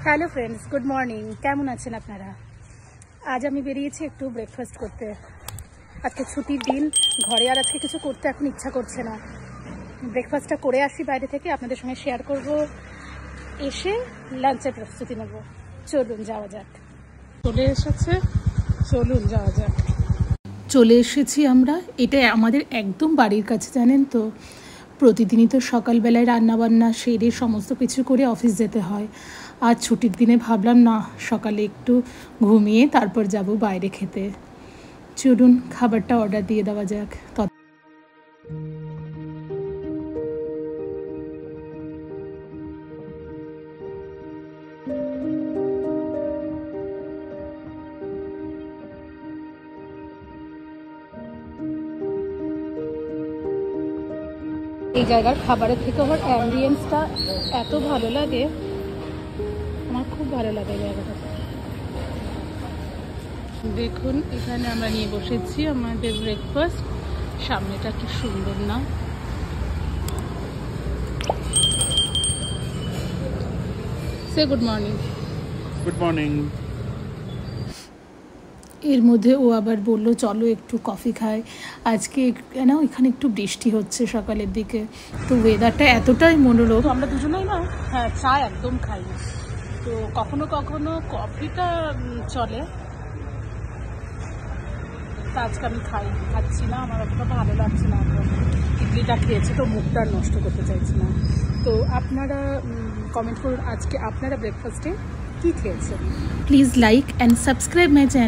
Hello friends, good morning. কেমন আছেন আপনারা? আজ আমি বেরিয়েছি একটু ব্রেকফাস্ট করতে। আজকে ছুটির দিন, ঘরে আর আজকে কিছু করতে এখন ইচ্ছা করছে না। ব্রেকফাস্টটা করে আসি বাইরে থেকে, আপনাদের সঙ্গে শেয়ার করব, এসে লাঞ্চের প্রস্তুতি নেব। চলুন যাওয়া যাক। চলে এসেছে, চলুন যাওয়া যাক। চলে এসেছি আমরা। এটা আমাদের একদম বাড়ির কাছে, জানেন তো। প্রতিদিনই তো সকালবেলায় রান্নাবান্না সেরে সমস্ত কিছু করে অফিস যেতে হয়। আজ ছুটির দিনে ভাবলাম না, সকালে একটু ঘুমিয়ে তারপর যাব বাইরে খেতে। চলুন খাবারটা অর্ডার দিয়ে দেওয়া যাক। এই জায়গার খাবারের থেকে আমার অ্যাম্বিয়েন্সটা এত ভালো লাগে, আমার খুব ভালো লাগে এই জায়গাটা। দেখুন, এখানে আমরা নিয়ে বসেছি আমাদের ব্রেকফাস্ট। সামনেটা কি সুন্দর না? সে গুড মর্নিং। Good morning. এর মধ্যে ও আবার বললো চলো একটু কফি খাই। আজকে না এখানে একটু বৃষ্টি হচ্ছে সকালের দিকে, তো ওয়েদারটা এতটাই মনোরম। আমরা দুজনেই না, হ্যাঁ, চা একদম খাই না, তো কখনো কখনো কফিটা চলে। তা আজকে আমি খাচ্ছি না, আমার অতটা ভালো লাগছে না। ইডলিটা খেয়েছি তো মুখটা নষ্ট করতে চাইছি না। তো আপনারা কমেন্ট করুন আজকে আপনারা ব্রেকফাস্টে কী খেয়েছেন। Please like and subscribe my channel.